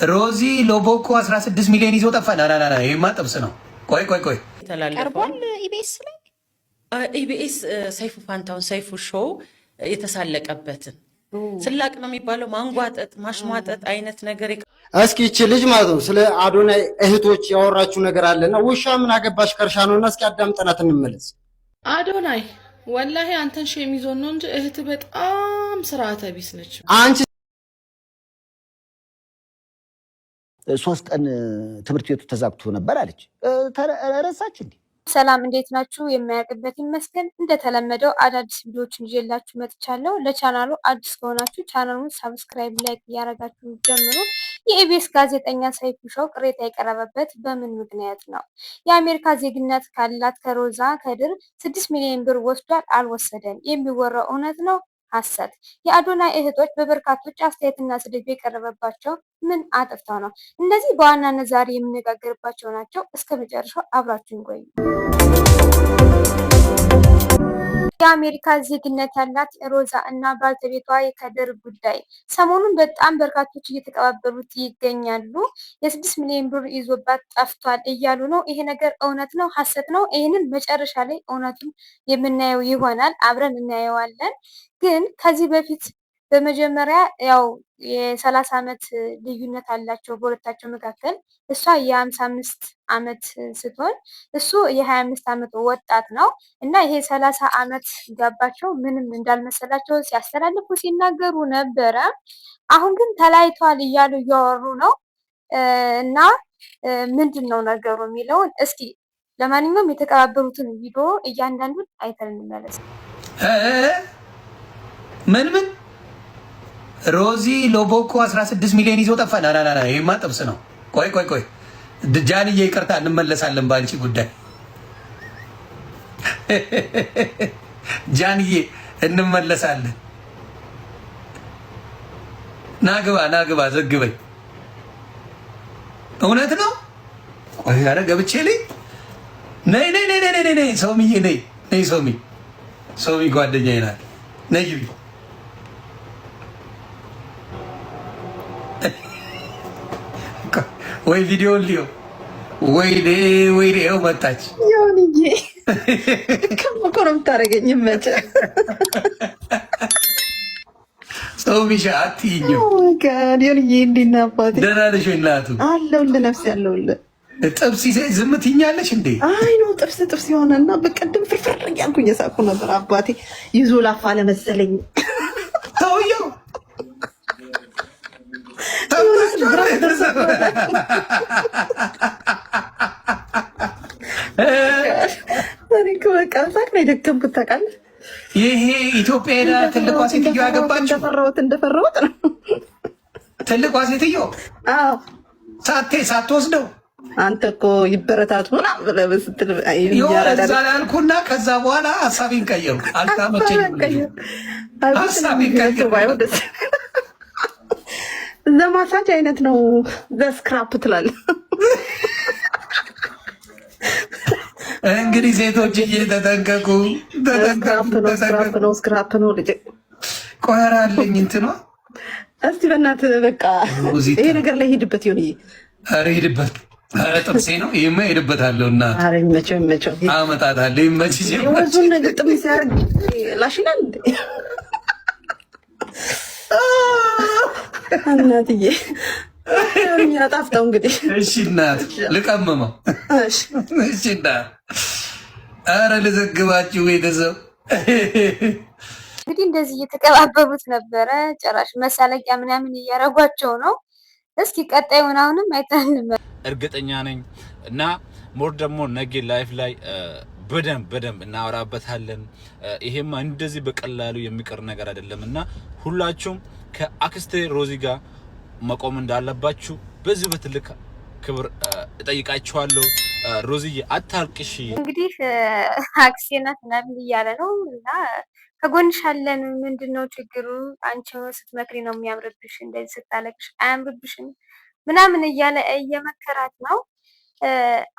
ሮዚ ሎቦኮ 16 ሚሊዮን ይዞ ጠፋ። ና ይሄማ ጥብስ ነው። ቆይ ቀርቧል። ኢቢኤስ ላይ ኢቢኤስ ሰይፉ ፋንታውን ሰይፉ ሾው የተሳለቀበትን ስላቅ ነው የሚባለው ማንጓጠጥ ማሽሟጠጥ አይነት ነገር። እስኪ እቺ ልጅ ማለት ነው ስለ አዶናይ እህቶች ያወራችሁ ነገር አለና ውሻ ምን አገባሽ ከርሻ ነውና እስኪ አዳምጠናት እንመለስ። አዶናይ ወላሂ አንተን ሼም ይዞ ነው እንጂ እህት በጣም ስርዓተ ቢስ ነች። አንቺ 3 ቀን ትምህርት ቤቱ ተዛግቶ ነበር አለች። ረሳች እንዴ? ሰላም እንዴት ናችሁ? የማያውቅበት ይመስገን። እንደተለመደው አዳዲስ ቪዲዮዎችን ይዤላችሁ መጥቻለሁ። ለቻናሉ አዲስ ከሆናችሁ ቻናሉን ሰብስክራይብ፣ ላይክ እያደረጋችሁ ጀምሩ። የኢቢኤስ ጋዜጠኛ ሰይፉ ሾው ቅሬታ የቀረበበት በምን ምክንያት ነው? የአሜሪካ ዜግነት ካላት ከሮዛ ከድር 6 ሚሊዮን ብር ወስዷል አልወሰደም? የሚወራው እውነት ነው ሐሰት? የአዶናይ እህቶች በበርካቶች አስተያየትና ስድብ የቀረበባቸው ምን አጥፍተው ነው? እነዚህ በዋናነት ዛሬ የምነጋገርባቸው ናቸው። እስከ መጨረሻው አብራችሁን ቆዩ። የአሜሪካ ዜግነት ያላት ሮዛ እና ባልተቤቷ የከድር ጉዳይ ሰሞኑን በጣም በርካቶች እየተቀባበሉት ይገኛሉ። የ6 ሚሊዮን ብር ይዞባት ጠፍቷል እያሉ ነው። ይሄ ነገር እውነት ነው ሐሰት ነው? ይህንን መጨረሻ ላይ እውነቱን የምናየው ይሆናል፣ አብረን እናየዋለን። ግን ከዚህ በፊት በመጀመሪያ ያው የ30 ዓመት ልዩነት አላቸው በሁለታቸው መካከል። እሷ የ55 ዓመት ስትሆን እሱ የ25 ዓመት ወጣት ነው እና ይሄ 30 ዓመት ጋባቸው ምንም እንዳልመሰላቸው ሲያስተላልፉ ሲናገሩ ነበረ። አሁን ግን ተለያይተዋል እያሉ እያወሩ ነው እና ምንድን ነው ነገሩ የሚለውን እስኪ ለማንኛውም የተቀባበሉትን ቪዲዮ እያንዳንዱን አይተን እንመለስ። ምን ሮዚ ሎቦኮ 16 ሚሊዮን ይዞ ጠፋ። ና ይሄማ ጥብስ ነው። ቆይ ጃንዬ ይቅርታ፣ እንመለሳለን በአንቺ ጉዳይ። ጃንዬ እንመለሳለን። ናግባ ዘግበኝ። እውነት ነው። ቆይ ኧረ ገብቼ ልኝ። ነይ ሰውምዬ፣ ነይ ሰውሚ ጓደኛዬ ናት። ነይ ግቢ። ወይ ቪዲዮ ሊዮ ወይኔ ይኸው መጣች። ዮኒዬ ከመኮ ነው የምታደርገኝ። መቼ ሰው ሚሻ አትይኝም። ዮኒዬ እንዴት ነህ አባቴ? ደህና ነሽ ወይ እናቱ? አለሁልህ ነፍሴ አለሁልህ። ጥብስ ይዘሽ ዝም ትይኛለሽ እንዴ? አይ ነው ጥብስ የሆነና በቀደም ፍርፍር እያልኩ እየሳኩ ነበር። አባቴ ይዞ ላፋ ለመሰለኝ ሰውየው በቃ ሳቅ ነው የደከምኩት ታውቃለህ። ይሄ ኢትዮጵያ ሄዳ ትልቋ ሴትዮ ያገባችው እንደፈራሁት ነው። ትልቋ ሴትዮ ሳትወስደው አንተ እኮ ይበረታቱ ምናምን ብለህ ስትል እዛ ላይ አልኩና ከዛ በኋላ ሀሳቤን ቀየርኩ። አልታመቸኝም። ሀሳቤን ቀየርኩ። ዘማሳጅ አይነት ነው። ዘስክራፕ ትላለህ እንግዲህ ሴቶች እየተጠንቀቁ ስክራፕ ነው ልጄ። ቆራለኝ እንትኗ እስቲ በእናትህ በቃ ይሄ ነገር ላይ ሄድበት ይሆን? ኧረ ሄድበት። ኧረ ጥብሴ ነው ይሄማ ሄድበታለሁ። እና ኧረ ይመቸው አመጣታለሁ። ይመችሽ። ወዙን ነገር ጥም ሲያደርግ ላሽናል እንዴ እናትዬ ጣፍጠው እንግዲህ። እሺ እናት ልቀመመው። እሺ እናት ኧረ ልዘግባችሁ ቤተሰብ። እንግዲህ እንደዚህ እየተቀባበሉት ነበረ። ጭራሽ መሳለቂያ ምናምን እያረጓቸው ነው። እስኪ ቀጣዩን አሁንም አይተን እርግጠኛ ነኝ እና ሞር ደግሞ ነገ ላይፍ ላይ በደንብ እናወራበታለን። ይሄማ እንደዚህ በቀላሉ የሚቀር ነገር አይደለም እና ሁላችሁም ከአክስቴ ሮዚ ጋር መቆም እንዳለባችሁ በዚህ በትልቅ ክብር እጠይቃችኋለሁ። ሮዚዬ አታልቅሺ። እንግዲህ አክሴናት ምናምን እያለ ነው እና ከጎንሽ አለን። ምንድነው ችግሩ? አንቺ ስትመክሪ ነው የሚያምርብሽ፣ እንደዚህ ስታለቅሽ አያምርብሽም ምናምን እያለ እየመከራት ነው።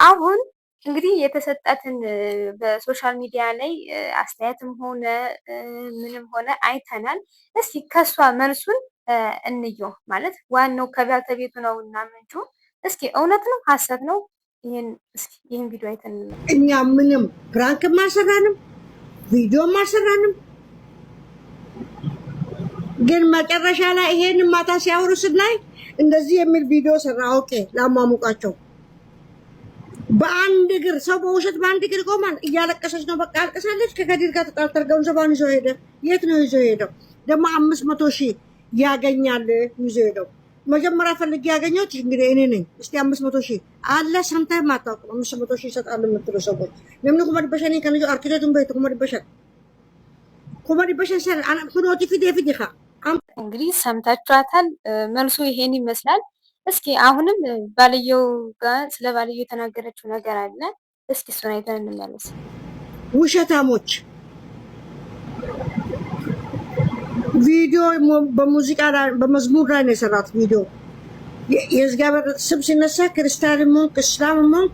አሁን እንግዲህ የተሰጣትን በሶሻል ሚዲያ ላይ አስተያየትም ሆነ ምንም ሆነ አይተናል። እስቲ ከሷ መልሱን እንየው ማለት ዋናው ከባልተቤቱ ነውና ምንጩ። እስኪ እውነት ነው ሐሰት ነው? ይህን ቪዲዮ አይተን እኛ ምንም ፕራንክም አልሰራንም፣ ቪዲዮም አልሰራንም። ግን መጨረሻ ላይ ይሄን ማታ ሲያወሩ ስናይ እንደዚህ የሚል ቪዲዮ ሰራ። ኦኬ ላሟሙቃቸው በአንድ እግር ሰው በውሸት በአንድ እግር ቆማል። እያለቀሰች ነው፣ በቃ አልቀሳለች። ከከዲር ጋር ተጣልተው ገንዘቧን ይዞ ሄደ። የት ነው ይዞ ሄደው? ደግሞ 500,000 ያገኛል ይዞ ሄደው። መጀመሪያ ፈልጌ ያገኘሁት እንግዲህ እኔ ነኝ። እስቲ 500,000 አለ ሰምተህ ማታውቁ 500,000 ይሰጣሉ የምትሉ ሰዎች ለምን ኩመድ በሸኔ ከነጆ አርኪቴክቱን በይት ኩመድ በሸን ሰር አና ኩኖቲ ፊት ይኻ እንግዲህ ሰምታችኋታል። መልሱ ይሄን ይመስላል። እስኪ አሁንም ባልየው ጋር ስለ ባልየው የተናገረችው ነገር አለ። እስኪ እሱን አይተን እንመለስ። ውሸታሞች ቪዲዮ በሙዚቃ ላይ በመዝሙር ላይ ነው የሰራት ቪዲዮ። የእግዚአብሔር ስም ሲነሳ ክርስቲያን ሞንክ እስላም ሞንክ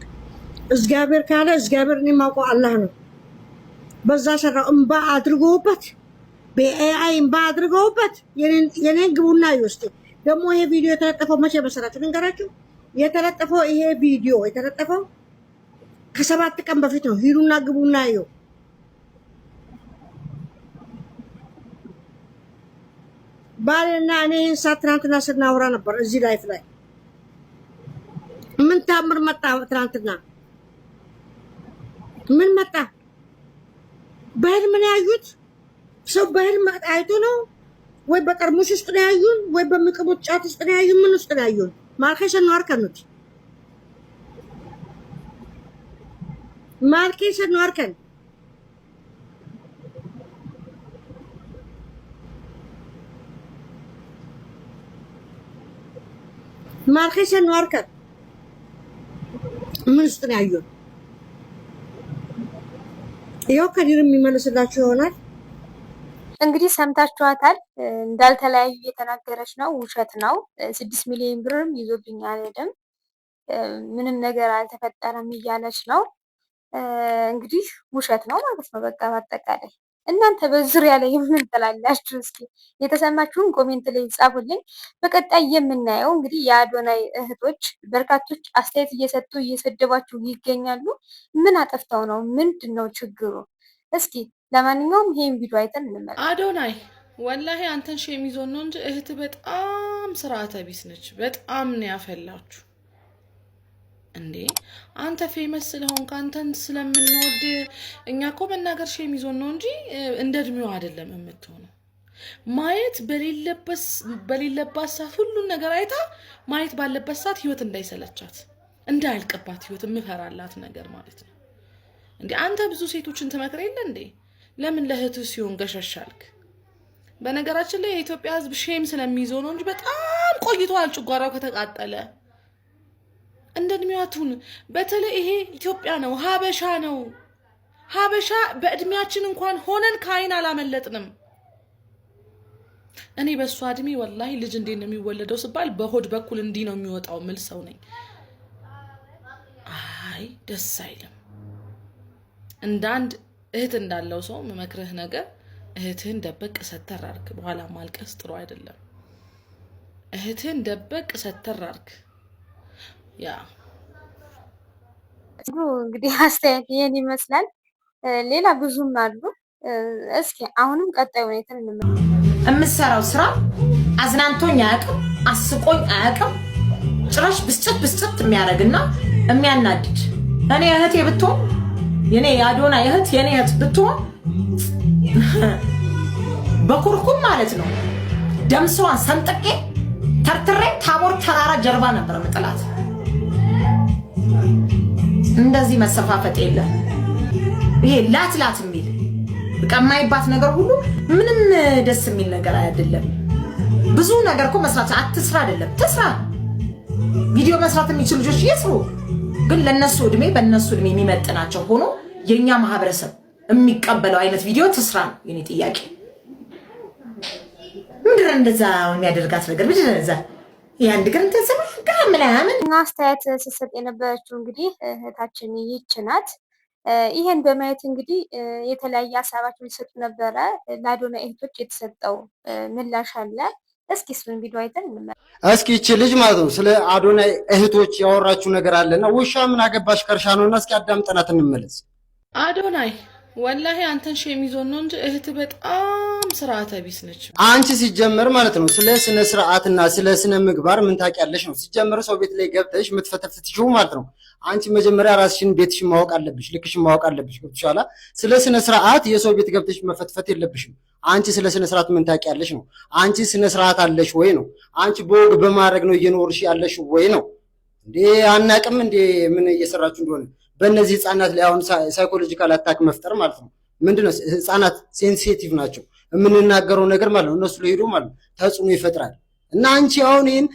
እግዚአብሔር ካለ እግዚአብሔር እኔ የማውቀው አላህ ነው። በዛ ሰራው እንባ አድርገውበት በኤአይ እንባ አድርገውበት የኔን ግቡና ይወስድ። ደግሞ ይሄ ቪዲዮ የተለጠፈው መቼ መሰራችሁ ልንገራችሁ። የተለጠፈው ይሄ ቪዲዮ የተለጠፈው ከ7 ቀን በፊት ነው። ሂዱና ግቡና ይው ባልና እኔ እንሳት ትናንትና ስናወራ ነበር እዚህ ላይፍ ላይ። ምን ታምር መጣ ትናንትና? ምን መጣ? በህልም ነው ያዩት። ሰው በህልም አይቶ ነው ወይ በጠርሙስ ውስጥ ነው ያዩን፣ ወይ በሚቅቡት ጫት ውስጥ ነው ያዩን። ምን ውስጥ ነው ያዩን? ማርከሽ ነው አርከኑት ማርከሽ ነው አርከን ማርከሽ ነው አርከን ምን ውስጥ ነው ያዩን? ይኸው ከዲር የሚመልስላችሁ ይሆናል። እንግዲህ ሰምታችኋታል። እንዳልተለያዩ እየተናገረች ነው። ውሸት ነው። 6 ሚሊዮን ብርም ይዞብኝ አልሄድም፣ ምንም ነገር አልተፈጠረም እያለች ነው። እንግዲህ ውሸት ነው ማለት ነው። በቃ በአጠቃላይ እናንተ በዙሪያ ላይ ምን ትላላችሁ? እስኪ የተሰማችሁን ኮሜንት ላይ ጻፉልኝ። በቀጣይ የምናየው እንግዲህ የአዶናይ እህቶች በርካቶች አስተያየት እየሰጡ እየሰደባችሁ ይገኛሉ። ምን አጠፍተው ነው? ምንድን ነው ችግሩ? እስኪ ለማንኛውም ይሄን ቪዲዮ አይተን እንመለስ። አዶናይ ወላሂ አንተን ሼም ይዞን ነው እንጂ እህት በጣም ስርዓተ ቢስ ነች። በጣም ነው ያፈላችሁ እንዴ! አንተ ፌመስ ስለሆንክ አንተን ስለምንወድ እኛ እኮ መናገር ሼም ይዞን ነው እንጂ እንደ እድሜው አይደለም የምትሆነው። ማየት በሌለባት ሰዓት ሁሉን ነገር አይታ ማየት ባለበት ሰዓት ህይወት እንዳይሰለቻት እንዳያልቅባት ህይወት የምፈራላት ነገር ማለት ነው። እንዴ አንተ ብዙ ሴቶችን ትመክር የለ እንዴ? ለምን ለእህት ሲሆን ገሸሻልክ? በነገራችን ላይ የኢትዮጵያ ህዝብ ሼም ስለሚይዘው ነው እንጂ በጣም ቆይቷል ጭጓራው ከተቃጠለ። እንደ እድሜያቱን በተለይ ይሄ ኢትዮጵያ ነው፣ ሀበሻ ነው። ሀበሻ በእድሜያችን እንኳን ሆነን ከአይን አላመለጥንም። እኔ በእሷ እድሜ ወላሂ ልጅ እንዴት ነው የሚወለደው ስባል በሆድ በኩል እንዲህ ነው የሚወጣው ምል ሰው ነኝ። አይ ደስ አይልም። እንደ አንድ እህት እንዳለው ሰው መመክርህ ነገር እህትህን ደበቅ ሰተር አርግ። በኋላ ማልቀስ ጥሩ አይደለም። እህትህን ደበቅ ሰተር አርግ። ያ እንግዲህ አስተያየት ይሄን ይመስላል። ሌላ ብዙም አሉ። እስኪ አሁንም ቀጣይ ሁኔታን እንመለከት። የምሰራው ስራ አዝናንቶኝ አያውቅም፣ አስቆኝ አያውቅም። ጭራሽ ብስጭት የሚያደርግና የሚያናድድ እኔ እህቴ ብትሆን የኔ የአዶናይ እህት የኔ እህት ብትሆን በኩርኩም ማለት ነው ደምሰዋን ሰንጥቄ ተርትሬ ታቦር ተራራ ጀርባ ነበር ምጥላት። እንደዚህ መሰፋፈጥ የለም። ይሄ ላት የሚል በቀማይባት ነገር ሁሉ ምንም ደስ የሚል ነገር አይደለም። ብዙ ነገር እኮ መስራት አትስራ አይደለም ትስራ። ቪዲዮ መስራት የሚችሉ ልጆች ይስሩ፣ ግን ለነሱ እድሜ በነሱ እድሜ የሚመጥናቸው ሆኖ የኛ ማህበረሰብ የሚቀበለው አይነት ቪዲዮ ትስራ ነው የኔ ጥያቄ። ምንድን ነው እንደዛ የሚያደርጋት ነገር? ምንድን ነው እዛ ያንድ ግን ተሰማ ምናምን አስተያየት ስትሰጥ የነበረችው እንግዲህ እህታችን ይህች ናት። ይሄን በማየት እንግዲህ የተለያየ ሀሳባቸውን ሲሰጡ ነበረ። ለአዶናይ እህቶች የተሰጠው ምላሽ አለ። እስኪ እሱን ቪዲዮ አይተን እንመለስ። እስኪ እቺ ልጅ ማለት ነው ስለ አዶናይ እህቶች ያወራችሁ ነገር አለና ውሻ ምን አገባሽ ከርሻ ነውና እስኪ አዳምጠናት እንመለስ። አዶናይ ወላሂ አንተን ሼም ይዞን ነው እንጂ እህት በጣም ስርዓተ ቢስ ነች። አንቺ ሲጀመር ማለት ነው ስለ ስነ ስርዓትና ስለ ስነ ምግባር ምን ታውቂያለሽ ነው? ሲጀመር ሰው ቤት ላይ ገብተሽ የምትፈተፍትሽው ማለት ነው። አንቺ መጀመሪያ ራስሽን ቤትሽን ማወቅ አለብሽ፣ ልክሽን ማወቅ አለብሽ። ገብቶሻል? ስለ ስነ ስርዓት የሰው ቤት ገብተሽ መፈትፈት የለብሽም። አንቺ ስለ ስነ ስርዓት ምን ታውቂያለሽ ነው? አንቺ ስነ ስርዓት አለሽ ወይ ነው? አንቺ በወግ በማድረግ ነው እየኖርሽ ያለሽ ወይ ነው? እንዴ አናቅም እንዴ ምን እየሰራችሁ እንደሆነ በእነዚህ ህፃናት ላይ አሁን ሳይኮሎጂካል አታክ መፍጠር ማለት ነው። ምንድነው ህፃናት ሴንሲቲቭ ናቸው። የምንናገረው ነገር ማለት ነው እነሱ ላይ ሄዶ ማለት ነው ተጽዕኖ ይፈጥራል። እና አንቺ አሁን ይሄን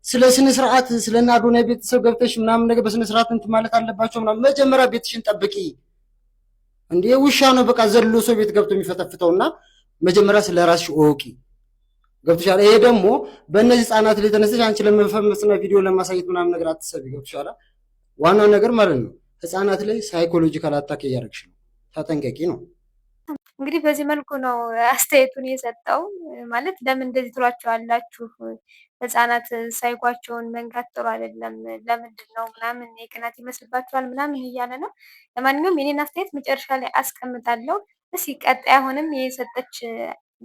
ስለ ስነ ስርዓት ስለ አዶናይ ቤተሰብ ገብተሽ ምናምን ነገር በስነ ስርዓት እንትን ማለት አለባቸው ምናምን። መጀመሪያ ቤትሽን ጠብቂ። እንዴ ውሻ ነው በቃ ዘሎ ሰው ቤት ገብቶ የሚፈተፍተውና መጀመሪያ ስለ ራስሽ ኦቂ። ገብቶሻል? ይሄ ደግሞ በእነዚህ ህፃናት ላይ ተነስተሽ አንቺ ለመፈመስና ቪዲዮ ለማሳየት ምናምን ነገር አትሰቢ። ገብቶሻል? ዋናው ነገር ማለት ነው ህፃናት ላይ ሳይኮሎጂካል አታክ እያደረግሽ ነው። ተጠንቀቂ ነው። እንግዲህ በዚህ መልኩ ነው አስተያየቱን የሰጠው። ማለት ለምን እንደዚህ ትሏቸዋላችሁ? ህፃናት ሳይኳቸውን መንካት ጥሩ አይደለም፣ ለምንድን ነው ምናምን የቅናት ይመስልባችኋል ምናምን እያለ ነው። ለማንኛውም የኔን አስተያየት መጨረሻ ላይ አስቀምጣለሁ። እስኪ ቀጣይ አሁንም የሰጠች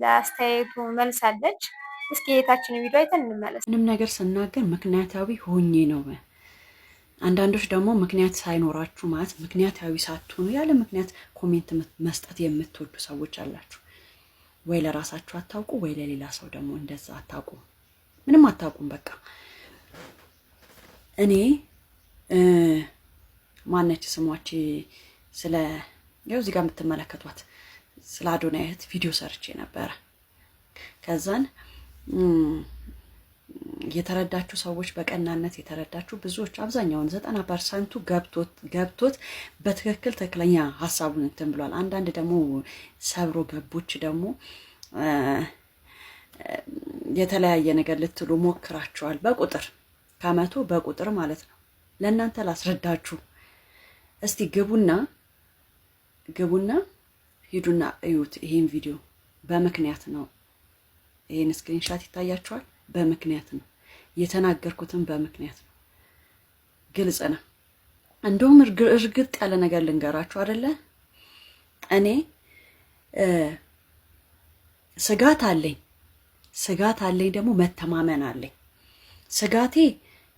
ለአስተያየቱ መልስ አለች። እስኪ የታችን ቪዲዮ አይተን እንመለስ። ምንም ነገር ስናገር ምክንያታዊ ሆኜ ነው። አንዳንዶች ደግሞ ምክንያት ሳይኖራችሁ ማለት ምክንያታዊ ሳትሆኑ ያለ ምክንያት ኮሜንት መስጠት የምትወዱ ሰዎች አላችሁ። ወይ ለራሳችሁ አታውቁ፣ ወይ ለሌላ ሰው ደግሞ እንደዛ አታውቁ። ምንም አታውቁም። በቃ እኔ ማነች ስሟች ስለ ያው እዚህ ጋር የምትመለከቷት ስለ አዶናይ እህት ቪዲዮ ሰርቼ ነበረ። ከዛን የተረዳችሁ ሰዎች በቀናነት የተረዳችሁ ብዙዎች አብዛኛውን 90%ቱ ገብቶት በትክክል ትክክለኛ ሀሳቡን እንትን ብሏል። አንዳንድ ደግሞ ሰብሮ ገቦች ደግሞ የተለያየ ነገር ልትሉ ሞክራችኋል። በቁጥር ከመቶ በቁጥር ማለት ነው። ለእናንተ ላስረዳችሁ። እስቲ ግቡና ሂዱና እዩት ይሄን ቪዲዮ። በምክንያት ነው። ይሄን ስክሪንሻት ይታያችኋል። በምክንያት ነው የተናገርኩትም፣ በምክንያት ነው። ግልጽ ነው። እንደውም እርግጥ ያለ ነገር ልንገራችሁ አይደለ? እኔ ስጋት አለኝ ደግሞ መተማመን አለኝ። ስጋቴ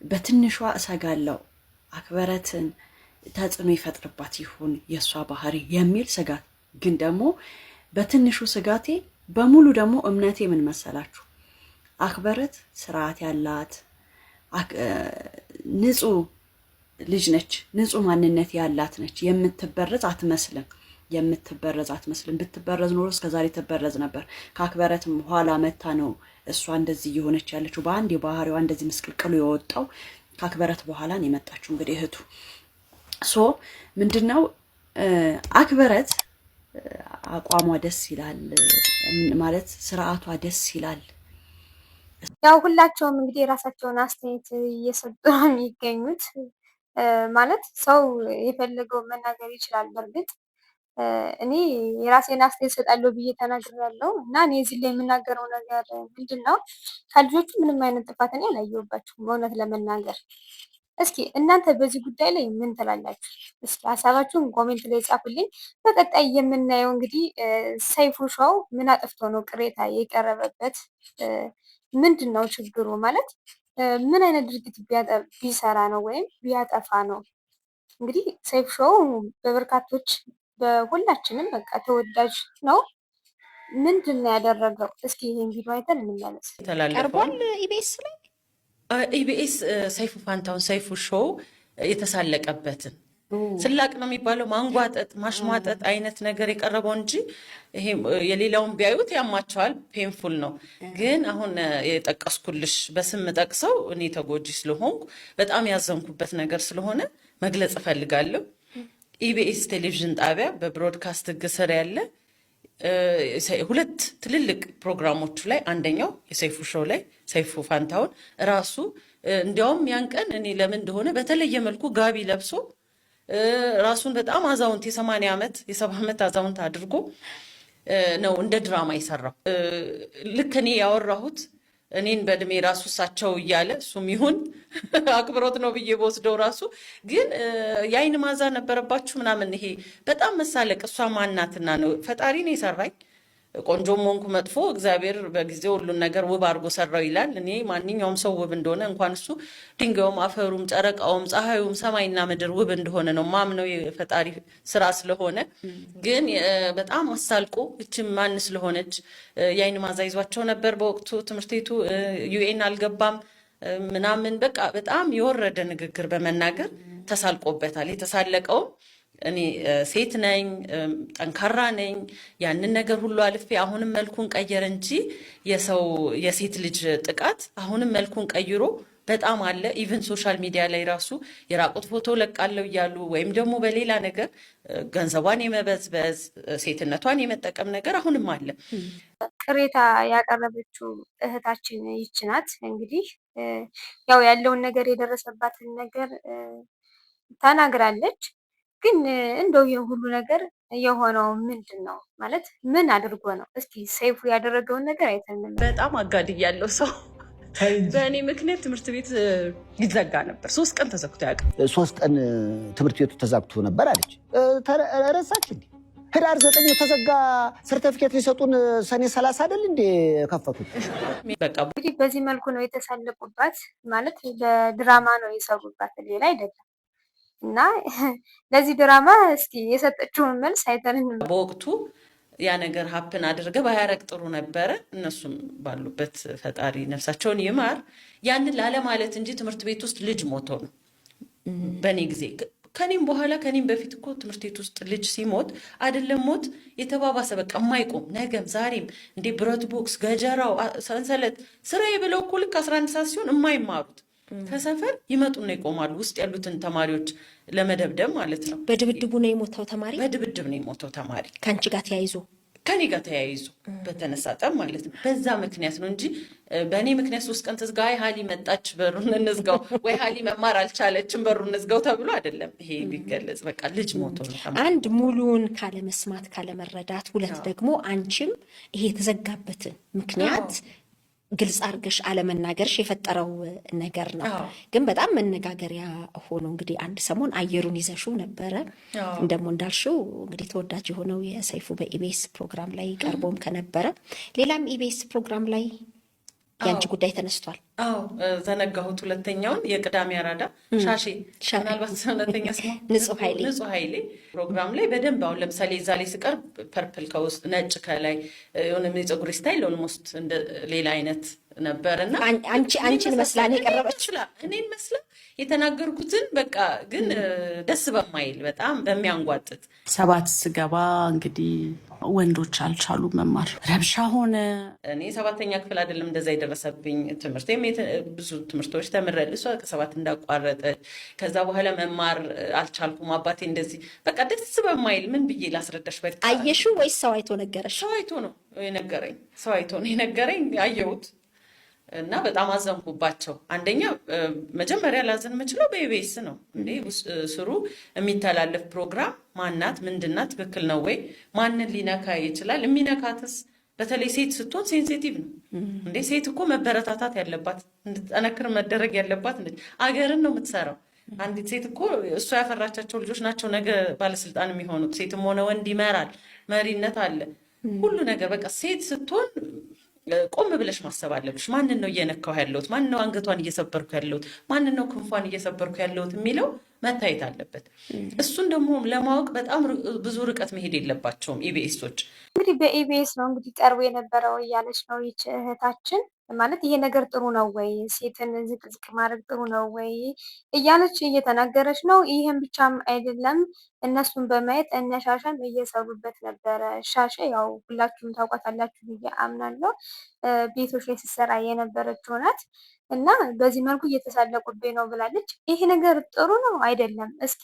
በትንሿ እሰጋለሁ፣ አክበረትን ተጽዕኖ ይፈጥርባት ይሁን የእሷ ባህሪ የሚል ስጋት። ግን ደግሞ በትንሹ ስጋቴ በሙሉ ደግሞ እምነቴ ምን መሰላችሁ? አክበረት ስርዓት ያላት ንጹህ ልጅ ነች። ንጹህ ማንነት ያላት ነች። የምትበረዝ አትመስልም። ብትበረዝ ኖሮ እስከዛሬ ትበረዝ ነበር። ከአክበረትም ኋላ መታ ነው እሷ እንደዚህ እየሆነች ያለችው። በአንድ የባህሪዋ እንደዚህ ምስቅልቅሉ የወጣው ከአክበረት በኋላ ነው የመጣችው። እንግዲህ እህቱ ምንድነው አክበረት አቋሟ ደስ ይላል ማለት ስርዓቷ ደስ ይላል። ያው ሁላቸውም እንግዲህ የራሳቸውን አስተያየት እየሰጡ ነው የሚገኙት። ማለት ሰው የፈለገውን መናገር ይችላል። በእርግጥ እኔ የራሴን አስተያየት እሰጣለሁ ብዬ ተናግሬያለሁ እና እኔ እዚህ ላይ የምናገረው ነገር ምንድን ነው፣ ከልጆቹ ምንም አይነት ጥፋት እኔ አላየሁባቸውም እውነት ለመናገር። እስኪ እናንተ በዚህ ጉዳይ ላይ ምን ትላላችሁ? እስኪ ሀሳባችሁን ኮሜንት ላይ ጻፉልኝ። በቀጣይ የምናየው እንግዲህ ሰይፉ ሾው ምን አጥፍቶ ነው ቅሬታ የቀረበበት? ምንድን ነው ችግሩ? ማለት ምን አይነት ድርጊት ቢሰራ ነው ወይም ቢያጠፋ ነው? እንግዲህ ሰይፉ ሾው በበርካቶች በሁላችንም በቃ ተወዳጅ ነው። ምንድን ነው ያደረገው? እስኪ ይሄን ቪዲዮ አይተን እንመለስ። ቀርቧል ኢቢኤስ ላይ ኢቢኤስ ሰይፉ ፋንታሁን ሰይፉ ሾው የተሳለቀበትን ስላቅ ነው የሚባለው ማንጓጠጥ ማሽሟጠጥ አይነት ነገር የቀረበው እንጂ ይሄ የሌላውን ቢያዩት ያማቸዋል፣ ፔንፉል ነው። ግን አሁን የጠቀስኩልሽ በስም ጠቅሰው እኔ ተጎጂ ስለሆንኩ በጣም ያዘንኩበት ነገር ስለሆነ መግለጽ እፈልጋለሁ። ኢቢኤስ ቴሌቪዥን ጣቢያ በብሮድካስት ሕግ ስር ያለ ሁለት ትልልቅ ፕሮግራሞቹ ላይ አንደኛው የሰይፉ ሾው ላይ ሰይፉ ፋንታሁን ራሱ እንዲያውም ያን ቀን እኔ ለምን እንደሆነ በተለየ መልኩ ጋቢ ለብሶ ራሱን በጣም አዛውንት የ80 ዓመት የ70 ዓመት አዛውንት አድርጎ ነው እንደ ድራማ የሰራው። ልክ እኔ ያወራሁት እኔን በእድሜ ራሱ እሳቸው እያለ እሱም ይሁን አክብሮት ነው ብዬ በወስደው ራሱ ግን የአይን ማዛ ነበረባችሁ ምናምን ይሄ በጣም መሳለቅ። እሷ ማናትና ነው ፈጣሪ ነው የሰራኝ ቆንጆም ሆንኩ መጥፎ እግዚአብሔር በጊዜው ሁሉን ነገር ውብ አድርጎ ሰራው ይላል። እኔ ማንኛውም ሰው ውብ እንደሆነ እንኳን እሱ ድንጋዩም፣ አፈሩም፣ ጨረቃውም፣ ፀሐዩም፣ ሰማይና ምድር ውብ እንደሆነ ነው ማምነው የፈጣሪ ስራ ስለሆነ። ግን በጣም አሳልቆ እቺ ማን ስለሆነች የአይን ማዛ ይዟቸው ነበር በወቅቱ ትምህርት ቤቱ ዩኤን አልገባም ምናምን በቃ በጣም የወረደ ንግግር በመናገር ተሳልቆበታል። የተሳለቀው እኔ ሴት ነኝ፣ ጠንካራ ነኝ፣ ያንን ነገር ሁሉ አልፌ አሁንም መልኩን ቀየረ እንጂ የሴት ልጅ ጥቃት አሁንም መልኩን ቀይሮ በጣም አለ። ኢቭን ሶሻል ሚዲያ ላይ ራሱ የራቁት ፎቶ ለቃለው እያሉ ወይም ደግሞ በሌላ ነገር ገንዘቧን የመበዝበዝ ሴትነቷን የመጠቀም ነገር አሁንም አለ። ቅሬታ ያቀረበችው እህታችን ይች ናት። እንግዲህ ያው ያለውን ነገር የደረሰባትን ነገር ተናግራለች። ግን እንደው ይህ ሁሉ ነገር የሆነው ምንድን ነው ማለት ምን አድርጎ ነው? እስኪ ሰይፉ ያደረገውን ነገር አይተን በጣም አጋድያለሁ ሰው በእኔ ምክንያት ትምህርት ቤት ይዘጋ ነበር። 3 ቀን ተዘግቶ ያውቃል። 3 ቀን ትምህርት ቤቱ ተዘግቶ ነበር አለች። ረሳች እንዴ? ህዳር 9 የተዘጋ ሰርተፊኬት ሊሰጡን ሰኔ 30 አይደል እንዴ ከፈቱት? እንግዲህ በዚህ መልኩ ነው የተሳለቁባት ማለት ለድራማ ነው የሰሩባት ሌላ አይደለም። እና ለዚህ ድራማ እስኪ የሰጠችውን መልስ አይተን በወቅቱ ያ ነገር ሀፕን አድርገ ባያረግ ጥሩ ነበረ። እነሱም ባሉበት ፈጣሪ ነፍሳቸውን ይማር። ያንን ላለማለት እንጂ ትምህርት ቤት ውስጥ ልጅ ሞቶ ነው በእኔ ጊዜ። ከኔም በኋላ ከኔም በፊት እኮ ትምህርት ቤት ውስጥ ልጅ ሲሞት አይደለም ሞት የተባባሰ በቃ የማይቆም ነገም ዛሬም እንዴ ብረት ቦክስ፣ ገጀራው፣ ሰንሰለት ስራዬ ብለው እኮ ልክ 11 ሰዓት ሲሆን የማይማሩት ከሰፈር ይመጡና ይቆማሉ። ውስጥ ያሉትን ተማሪዎች ለመደብደብ ማለት ነው። በድብድቡ ነው የሞተው ተማሪ። በድብድብ ነው የሞተው ተማሪ ከአንቺ ጋር ተያይዞ ከኔ ጋር ተያይዞ በተነሳ ጠብ ማለት ነው። በዛ ምክንያት ነው እንጂ በእኔ ምክንያት 3 ቀን ተዝጋ፣ አይ ሀሊ መጣች በሩን እንዝጋው፣ ወይ ሀሊ መማር አልቻለችም በሩን እንዝጋው ተብሎ አይደለም ይሄ ቢገለጽ። በቃ ልጅ ሞቶ ነው። አንድ ሙሉን ካለመስማት ካለመረዳት፣ ሁለት ደግሞ አንቺም ይሄ የተዘጋበትን ምክንያት ግልጽ አድርገሽ አለመናገርሽ የፈጠረው ነገር ነው። ግን በጣም መነጋገሪያ ሆኖ እንግዲህ አንድ ሰሞን አየሩን ይዘሽው ነበረ። እንደሞ እንዳልሽው እንግዲህ ተወዳጅ የሆነው የሰይፉ በኢቢኤስ ፕሮግራም ላይ ቀርቦም ከነበረ ሌላም ኢቢኤስ ፕሮግራም ላይ ያንቺ ጉዳይ ተነስቷል። አዎ ዘነጋሁት። ሁለተኛውን የቅዳሜ አራዳ ሻሼ ምናልባት ሁለተኛ ስሟ ንጹህ ኃይሌ ፕሮግራም ላይ በደንብ አሁን ለምሳሌ እዛ ላይ ስቀርብ ፐርፕል ከውስጥ ነጭ ከላይ የሆነ የፀጉር ስታይል ኦልሞስት እንደ ሌላ አይነት ነበር እና አንቺን መስላ ነው የቀረበች። እኔን መስላ የተናገርኩትን በቃ ግን ደስ በማይል በጣም በሚያንጓጥጥ 7 ስገባ እንግዲህ ወንዶች አልቻሉ መማር ረብሻ ሆነ። እኔ 7ኛ ክፍል አይደለም እንደዛ የደረሰብኝ ትምህርት ብዙ ትምህርቶች ተምሬያለሁ። እሷ ከ7 እንዳቋረጠ ከዛ በኋላ መማር አልቻልኩም። አባቴ እንደዚህ በቃ ደስ በማይል ምን ብዬ ላስረዳሽ? በቃ አየሽው ወይስ ሰው አይቶ ነገረሽ? ሰው አይቶ ነው የነገረኝ። አየሁት እና በጣም አዘንኩባቸው። አንደኛ መጀመሪያ ላዘን የምችለው በኢቢኤስ ነው እንዴ ስሩ የሚተላለፍ ፕሮግራም ማናት ምንድናት ትክክል ነው ወይ? ማንን ሊነካ ይችላል? የሚነካትስ በተለይ ሴት ስትሆን ሴንሲቲቭ ነው እንዴ። ሴት እኮ መበረታታት ያለባት እንድትጠነክር መደረግ ያለባት አገርን ነው የምትሰራው። አንዲት ሴት እኮ እሷ ያፈራቻቸው ልጆች ናቸው ነገ ባለስልጣን የሚሆኑት። ሴትም ሆነ ወንድ ይመራል፣ መሪነት አለ፣ ሁሉ ነገር በቃ ሴት ስትሆን ቆም ብለሽ ማሰብ አለብሽ። ማንን ነው እየነካው ያለሁት? ማንን ነው አንገቷን እየሰበርኩ ያለሁት? ማንን ነው ክንፏን እየሰበርኩ ያለሁት የሚለው መታየት አለበት። እሱን ደግሞ ለማወቅ በጣም ብዙ ርቀት መሄድ የለባቸውም ኢቢኤሶች። እንግዲህ በኢቢኤስ ነው እንግዲህ ቀርቦ የነበረው እያለች ነው ይች እህታችን። ማለት ይሄ ነገር ጥሩ ነው ወይ? ሴትን ዝቅዝቅ ማድረግ ጥሩ ነው ወይ እያለች እየተናገረች ነው። ይህም ብቻም አይደለም፣ እነሱን በማየት እነ ሻሸም እየሰሩበት ነበረ። ሻሸ ያው ሁላችሁም ታውቋታላችሁ ብዬ አምናለሁ። ቤቶች ላይ ስትሰራ የነበረችው ናት እና በዚህ መልኩ እየተሳለቁብኝ ነው ብላለች። ይሄ ነገር ጥሩ ነው አይደለም? እስኪ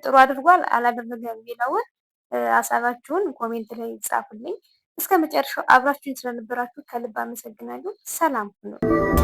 ጥሩ አድርጓል አላደረገም የሚለውን ሀሳባችሁን ኮሜንት ላይ ጻፉልኝ። እስከ መጨረሻው አብራችሁን ስለነበራችሁ ከልብ አመሰግናለሁ። ሰላም ሁኑ።